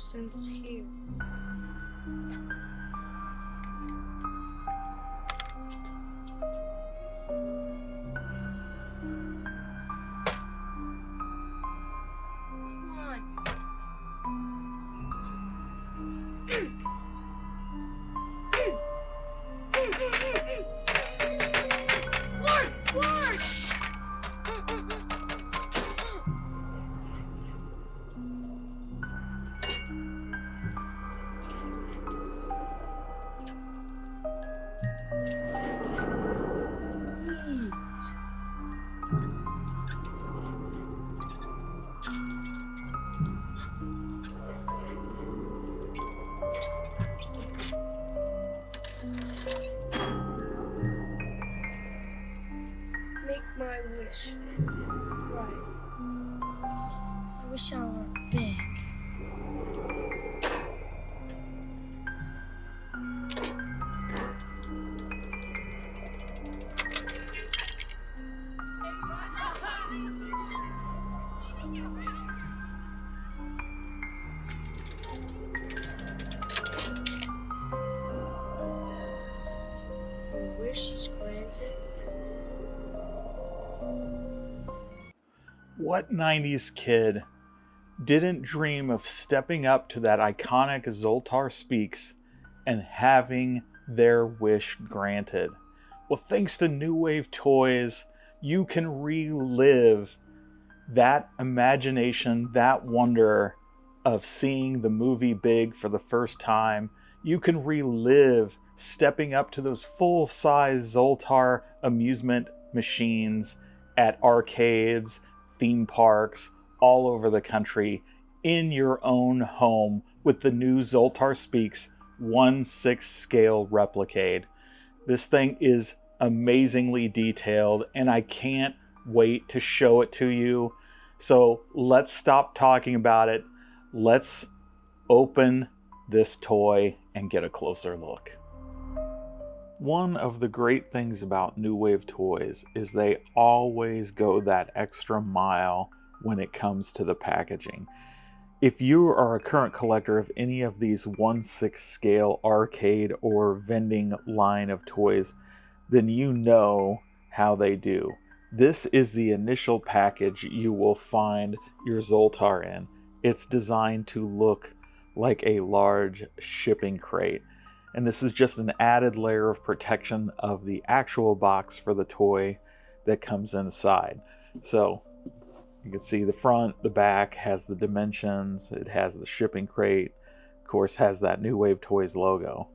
since here. Come on. Lord! Make my wish. Right. I wish I were big. Your wish is granted. What 90s kid didn't dream of stepping up to that iconic Zoltar Speaks and having their wish granted? Well, thanks to New Wave Toys, you can relive that imagination, that wonder of seeing the movie Big for the first time. You can relive stepping up to those full-size Zoltar amusement machines at arcades, theme parks, all over the country in your own home with the new Zoltar Speaks 1/6 scale replicade. This thing is amazingly detailed and I can't wait to show it to you. So let's stop talking about it. Let's open this toy and get a closer look. One of the great things about New Wave Toys is they always go that extra mile when it comes to the packaging. If you are a current collector of any of these 1/6 scale arcade or vending line of toys, then you know how they do. This is the initial package you will find your Zoltar in. It's designed to look like a large shipping crate. And this is just an added layer of protection of the actual box for the toy that comes inside. So you can see the front, the back has the dimensions, it has the shipping crate, of course has that New Wave Toys logo.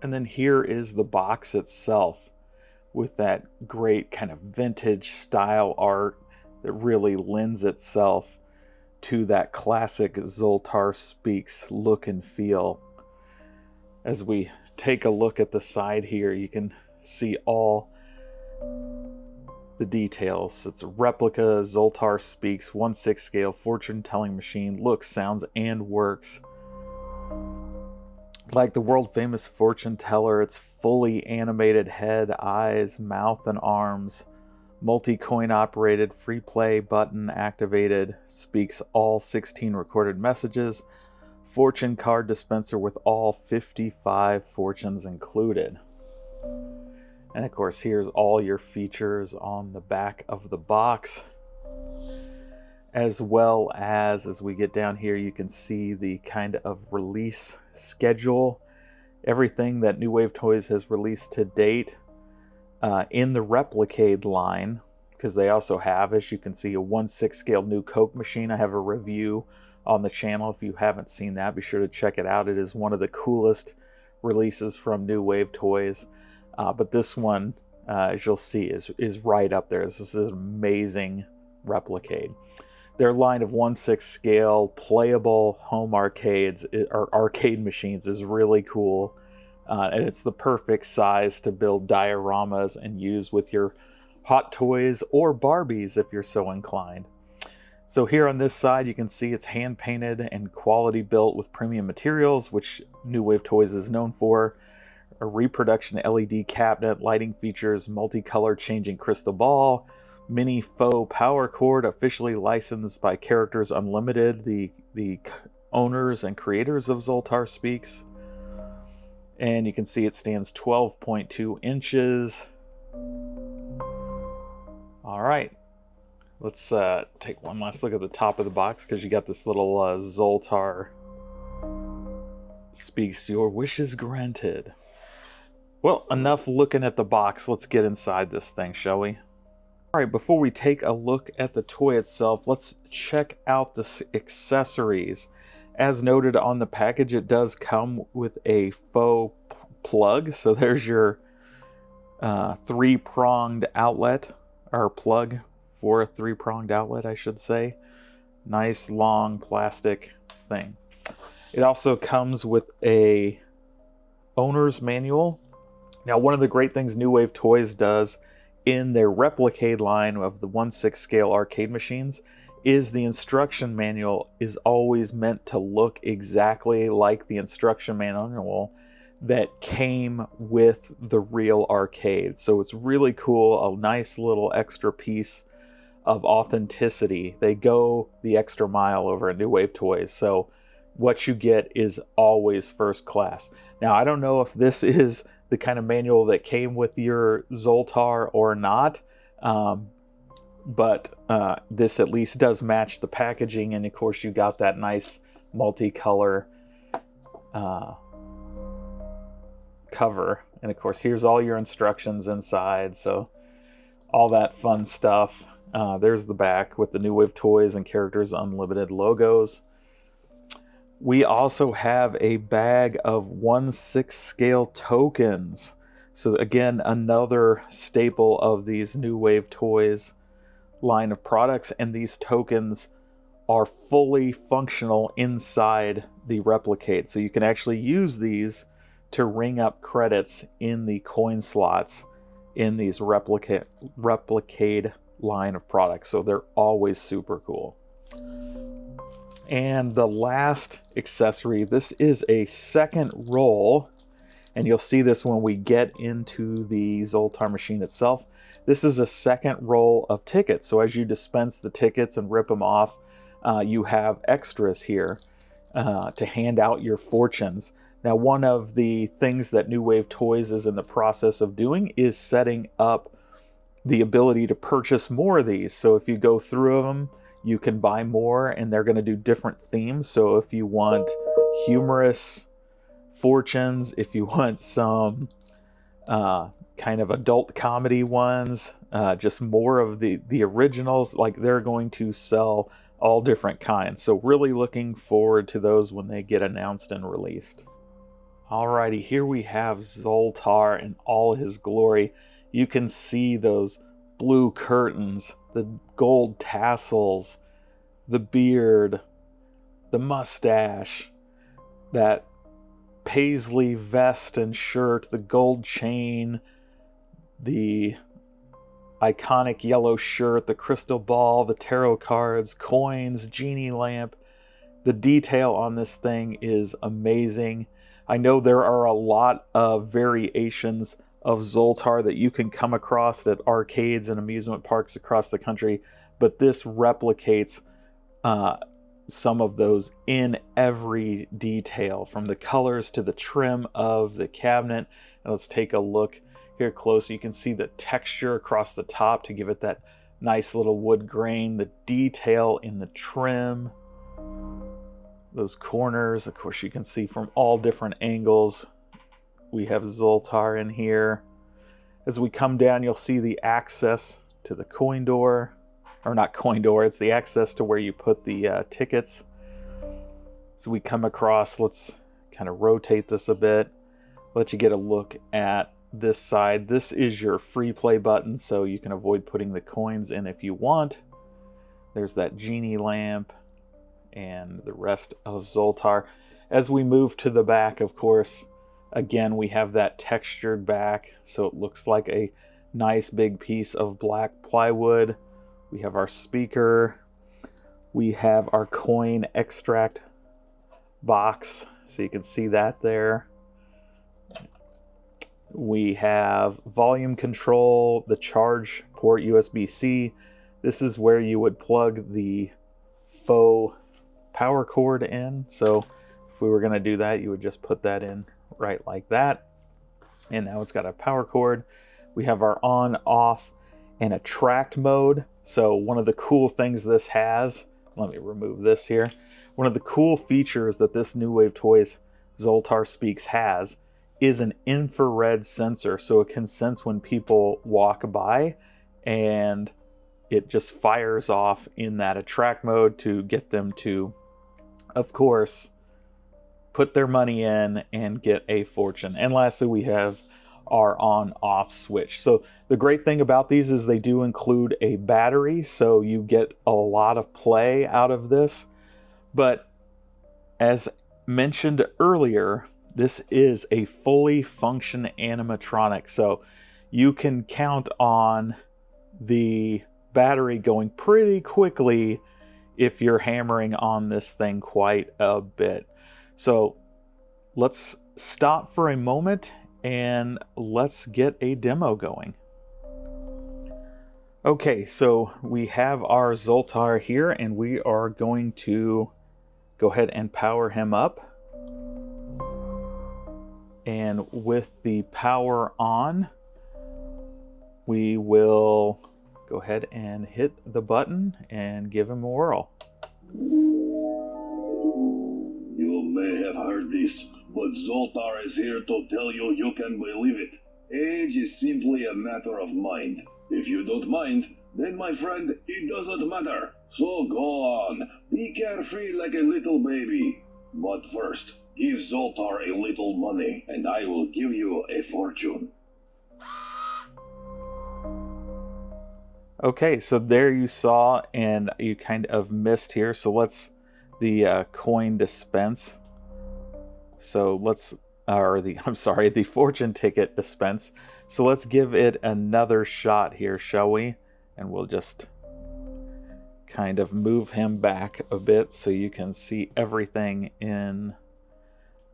And then here is the box itself with that great kind of vintage style art that really lends itself to that classic Zoltar Speaks look and feel. As we take a look at the side here, you can see all the details. It's a replica Zoltar Speaks 1/6 scale fortune-telling machine. Looks, sounds, and works like the world-famous fortune teller. It's fully animated head, eyes, mouth, and arms. Multi-coin operated, free play button activated. Speaks all 16 recorded messages. Fortune card dispenser with all 55 fortunes included. And of course, here's all your features on the back of the box. As well as we get down here, you can see the kind of release schedule. Everything that New Wave Toys has released to date in the Replicade line, because they also have, as you can see, a 1/6 scale new Coke machine. I have a review on the channel. If you haven't seen that, be sure to check it out. It is one of the coolest releases from New Wave Toys. But this one, as you'll see, is right up there. This is an amazing Replicade. Their line of 1/6 scale playable home arcades or arcade machines is really cool. And it's the perfect size to build dioramas and use with your Hot Toys or Barbies if you're so inclined. So here on this side, you can see it's hand painted and quality built with premium materials, which New Wave Toys is known for. A reproduction LED cabinet, lighting features, multicolor changing crystal ball, mini faux power cord, officially licensed by Characters Unlimited, the owners and creators of Zoltar Speaks. And you can see it stands 12.2 inches. All right, let's take one last look at the top of the box, because you got this little Zoltar Speaks, your wish is granted. Well, enough looking at the box. Let's get inside this thing, shall we? All right, before we take a look at the toy itself, let's check out the accessories. As noted on the package, it does come with a faux plug. So there's your three-pronged outlet, or plug for a three-pronged outlet, I should say. Nice long plastic thing. It also comes with a owner's manual. Now, one of the great things New Wave Toys does in their Replicade line of the 1/6 scale arcade machines is the instruction manual is always meant to look exactly like the instruction manual that came with the real arcade. So it's really cool, a nice little extra piece of authenticity. They go the extra mile over at New Wave Toys. So what you get is always first class. Now, I don't know if this is the kind of manual that came with your Zoltar or not, but this at least does match the packaging, and of course you got that nice multicolor cover, and of course here's all your instructions inside, so all that fun stuff. There's the back with the New Wave Toys and Characters Unlimited logos. We also have a bag of 1/6 scale tokens. So again, another staple of these New Wave Toys line of products, and these tokens are fully functional inside the Replicade. So you can actually use these to ring up credits in the coin slots in these Replicade line of products. So they're always super cool. And the last accessory, this is a second roll, and you'll see this when we get into the Zoltar machine itself. This is a second roll of tickets. So as you dispense the tickets and rip them off, you have extras here to hand out your fortunes. Now, one of the things that New Wave Toys is in the process of doing is setting up the ability to purchase more of these. So if you go through them, you can buy more, and they're going to do different themes. So if you want humorous fortunes, if you want some kind of adult comedy ones, just more of the originals, like they're going to sell all different kinds. So really looking forward to those when they get announced and released. Alrighty, here we have Zoltar in all his glory. You can see those blue curtains, the gold tassels, the beard, the mustache, that paisley vest and shirt, the gold chain, the iconic yellow shirt, the crystal ball, the tarot cards, coins, genie lamp. The detail on this thing is amazing. I know there are a lot of variations of Zoltar that you can come across at arcades and amusement parks across the country, but this replicates some of those in every detail, from the colors to the trim of the cabinet. And let's take a look here close. You can see the texture across the top to give it that nice little wood grain, the detail in the trim, those corners. Of course, you can see from all different angles. We have Zoltar in here. As we come down, you'll see the access to the coin door, or not coin door, it's the access to where you put the tickets. So we come across, let's kind of rotate this a bit, let you get a look at this side. This is your free play button, so you can avoid putting the coins in if you want. There's that genie lamp and the rest of Zoltar. As we move to the back, of course, again, we have that textured back, so it looks like a nice big piece of black plywood. We have our speaker. We have our coin extract box, so you can see that there. We have volume control, the charge port, USB-C. This is where you would plug the faux power cord in. So if we were going to do that, you would just put that in right like that. And now it's got a power cord. We have our on, off, and attract mode. So one of the cool things this has, let me remove this here. One of the cool features that this new Wave Toys Zoltar Speaks has is an infrared sensor. So it can sense when people walk by, and it just fires off in that attract mode to get them to, of course, put their money in and get a fortune. And lastly, we have our on-off switch. So the great thing about these is they do include a battery, so you get a lot of play out of this. But as mentioned earlier, this is a fully function animatronic, so you can count on the battery going pretty quickly if you're hammering on this thing quite a bit. So let's stop for a moment and let's get a demo going. Okay, so we have our Zoltar here, and we are going to go ahead and power him up. And with the power on, we will go ahead and hit the button and give him a whirl. You may have heard this, but Zoltar is here to tell you you can believe it. Age is simply a matter of mind. If you don't mind, then my friend, it doesn't matter. So go on, be carefree like a little baby. But first, give Zoltar a little money, and I will give you a fortune. Okay, so there you saw, and you kind of missed here. So let's the coin dispense. So let's, the fortune ticket dispense. So let's give it another shot here, shall we? And we'll just kind of move him back a bit so you can see everything in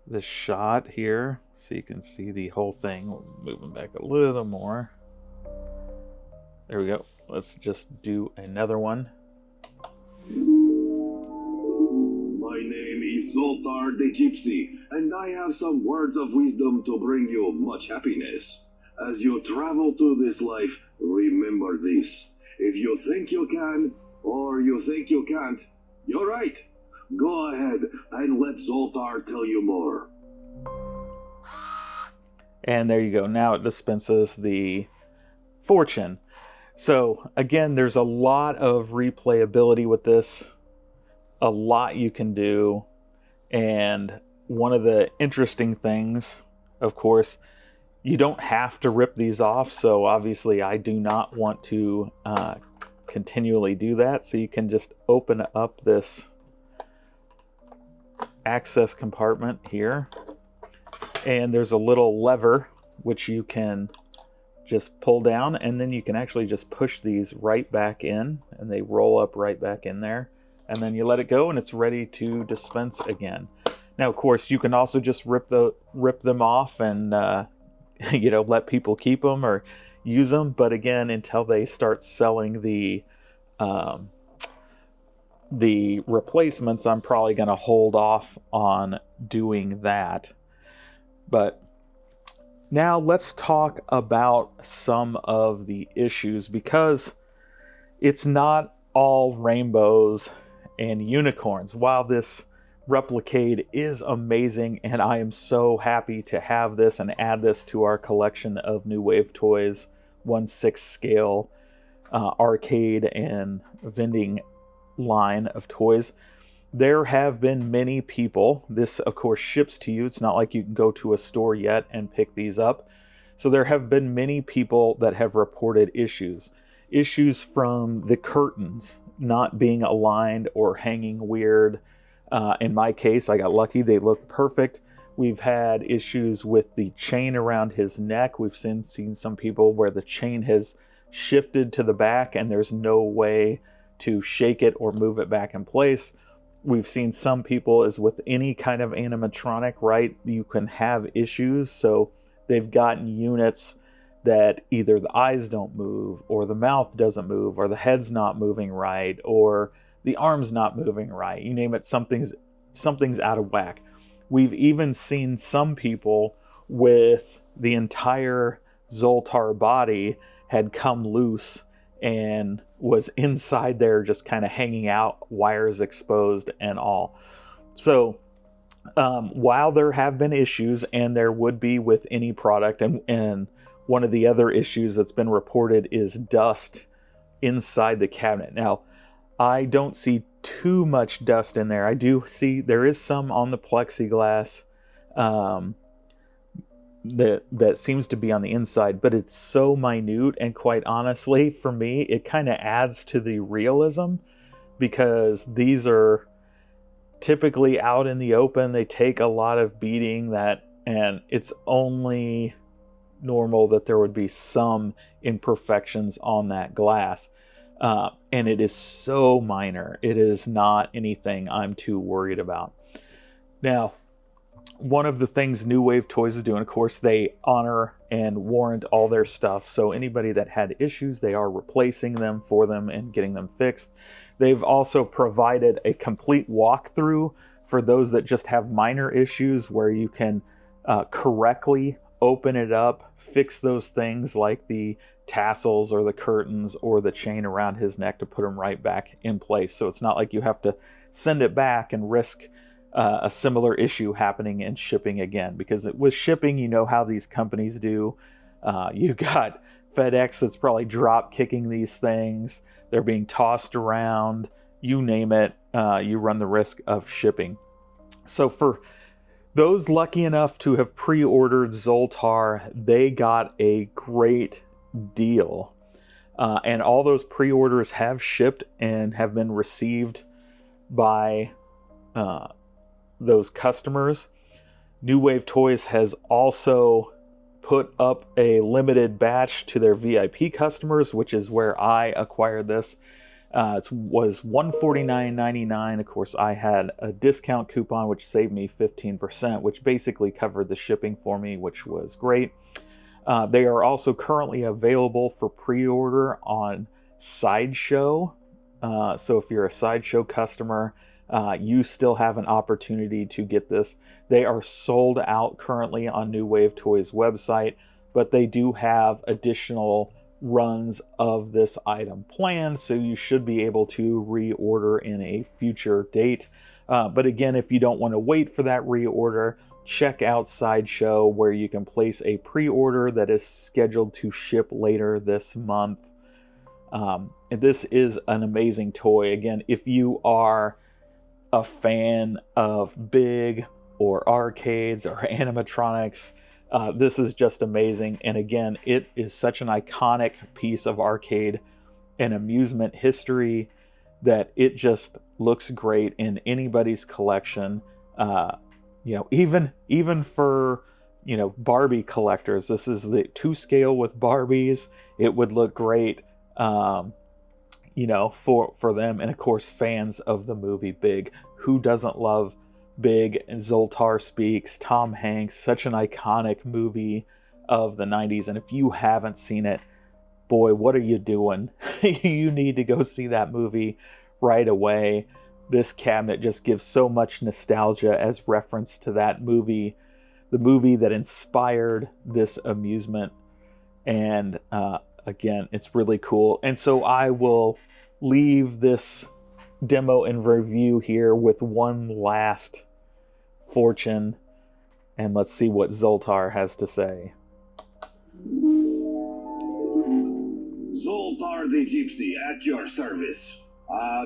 the shot here. So you can see the whole thing. We'll move him back a little more. There we go. Let's just do another one. My name is Zoltar the Gypsy, and I have some words of wisdom to bring you much happiness. As you travel through this life, remember this. If you think you can, or you think you can't, you're right. Go ahead and let Zoltar tell you more. And there you go. Now it dispenses the fortune. So again, there's a lot of replayability with this. A lot you can do. And one of the interesting things, of course, you don't have to rip these off. So obviously I do not want to continually do that. So you can just open up this access compartment here. And there's a little lever which you can just pull down, and then you can actually just push these right back in, and they roll up right back in there. And then you let it go, and it's ready to dispense again. Now, of course, you can also just rip them off and let people keep them or use them. But again, until they start selling the replacements, I'm probably going to hold off on doing that. But now let's talk about some of the issues, because it's not all rainbows and unicorns. While this Replicade is amazing, and I am so happy to have this and add this to our collection of new Wave Toys 1/6 scale arcade and vending line of toys, there have been many people, this of course ships to you, it's not like you can go to a store yet and pick these up. So there have been many people that have reported issues from the curtains not being aligned or hanging weird. In my case, I got lucky, they look perfect. We've had issues with the chain around his neck. We've seen some people where the chain has shifted to the back and there's no way to shake it or move it back in place. We've seen some people, as with any kind of animatronic, right, you can have issues. So they've gotten units that either the eyes don't move, or the mouth doesn't move, or the head's not moving right, or the arm's not moving right. You name it, something's out of whack. We've even seen some people with the entire Zoltar body had come loose and was inside there just kind of hanging out, wires exposed and all. So while there have been issues, and there would be with any product, and one of the other issues that's been reported is dust inside the cabinet. Now, I don't see too much dust in there. I do see there is some on the plexiglass that seems to be on the inside, but it's so minute, and quite honestly, for me, it kind of adds to the realism, because these are typically out in the open. They take a lot of beating, and it's only normal that there would be some imperfections on that glass. And it is so minor. It is not anything I'm too worried about. Now, one of the things New Wave Toys is doing, of course, they honor and warrant all their stuff. So anybody that had issues, they are replacing them for them and getting them fixed. They've also provided a complete walkthrough for those that just have minor issues, where you can correctly open it up, fix those things like the tassels or the curtains or the chain around his neck to put them right back in place. So it's not like you have to send it back and risk a similar issue happening and shipping again, because with shipping, you know how these companies do. You got FedEx that's probably drop kicking these things. They're being tossed around. You name it, you run the risk of shipping. So for those lucky enough to have pre-ordered Zoltar, they got a great deal. And all those pre-orders have shipped and have been received by those customers. New Wave Toys has also put up a limited batch to their VIP customers, which is where I acquired this. It was $149.99. Of course, I had a discount coupon which saved me 15%, which basically covered the shipping for me, which was great. They are also currently available for pre-order on Sideshow. So if you're a Sideshow customer, you still have an opportunity to get this. They are sold out currently on New Wave Toys website, but they do have additional runs of this item planned, so you should be able to reorder in a future date. But again, if you don't want to wait for that reorder, check out Sideshow, where you can place a pre-order that is scheduled to ship later this month. And this is an amazing toy. Again, if you are a fan of big or arcades or animatronics, this is just amazing. And again, it is such an iconic piece of arcade and amusement history that it just looks great in anybody's collection. Even for Barbie collectors, this is the 2-scale with Barbies. It would look great for them, and of course fans of the movie Big. Who doesn't love Big and Zoltar Speaks? Tom Hanks, such an iconic movie of the 90s. And if you haven't seen it, boy, what are you doing? You need to go see that movie right away. This cabinet just gives so much nostalgia as reference to that movie, the movie that inspired this amusement. And again, it's really cool. And so I will leave this demo and review here with one last fortune, and let's see what Zoltar has to say. Zoltar the Gypsy at your service.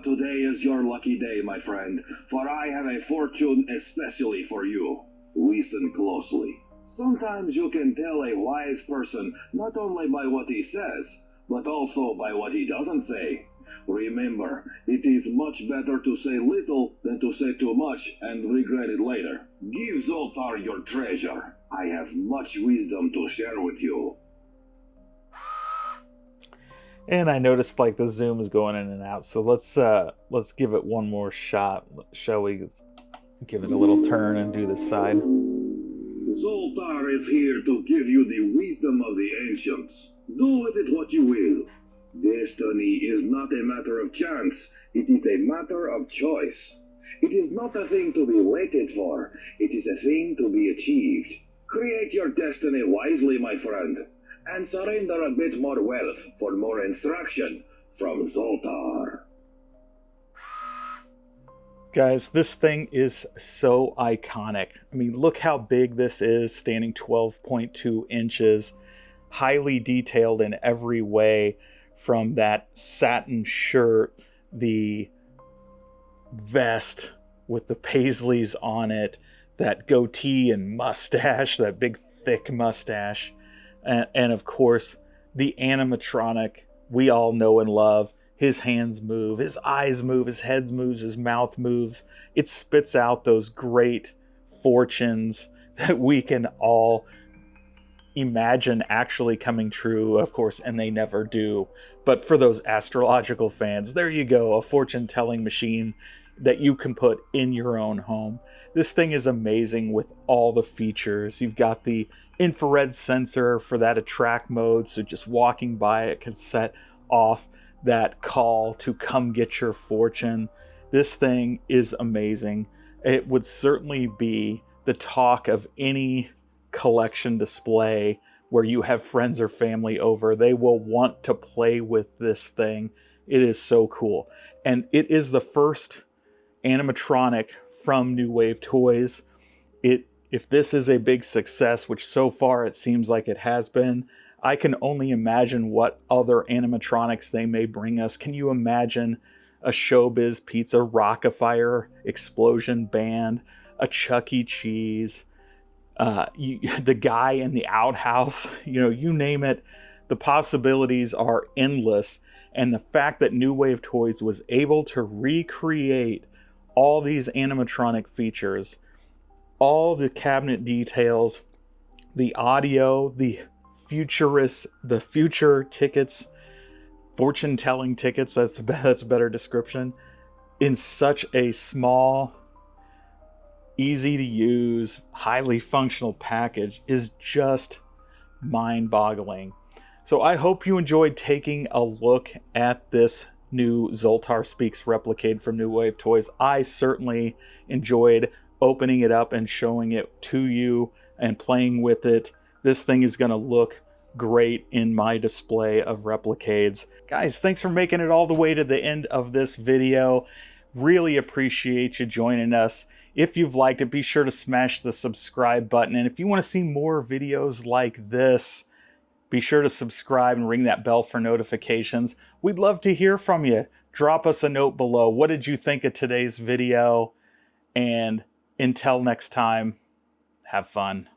Today is your lucky day, my friend, for I have a fortune especially for you. Listen closely. Sometimes you can tell a wise person not only by what he says, but also by what he doesn't say. Remember, it is much better to say little than to say too much and regret it later. Give Zoltar your treasure. I have much wisdom to share with you. And I noticed like the zoom is going in and out, so let's give it one more shot. Shall we? Let's give it a little turn and do this side. Zoltar is here to give you the wisdom of the ancients. Do with it what you will. Destiny is not a matter of chance, it is a matter of choice. It is not a thing to be waited for, it is a thing to be achieved. Create your destiny wisely, my friend, and surrender a bit more wealth for more instruction from Zoltar. Guys, this thing is so iconic. I mean, look how big this is, standing 12.2 inches, highly detailed in every way, from that satin shirt, the vest with the paisleys on it, that goatee and mustache, that big thick mustache, and of course the animatronic we all know and love. His hands move, his eyes move, his head moves, his mouth moves. It spits out those great fortunes that we can all imagine actually coming true, of course, and they never do. But for those astrological fans, there you go, a fortune-telling machine that you can put in your own home. This thing is amazing with all the features. You've got the infrared sensor for that attract mode, so just walking by it can set off that call to come get your fortune. This thing is amazing. It would certainly be the talk of any collection display where you have friends or family over. They will want to play with this thing. It is so cool. And it is the first animatronic from New Wave Toys. If this is a big success, which so far it seems like it has been, I can only imagine what other animatronics they may bring us. Can you imagine a Showbiz Pizza Rockafire explosion band, a Chuck E. Cheese, the guy in the outhouse, you name it. The possibilities are endless. And the fact that New Wave Toys was able to recreate all these animatronic features, all the cabinet details, the audio, the future tickets, fortune-telling tickets, that's a better description, in such a small, easy to use, highly functional package is just mind-boggling. So I hope you enjoyed taking a look at this new Zoltar Speaks Replicade from New Wave Toys. I certainly enjoyed opening it up and showing it to you and playing with it. This thing is going to look great in my display of Replicades. Guys, thanks for making it all the way to the end of this video. Really appreciate you joining us. If you've liked it, be sure to smash the subscribe button. And if you want to see more videos like this, be sure to subscribe and ring that bell for notifications. We'd love to hear from you. Drop us a note below. What did you think of today's video? And until next time, have fun.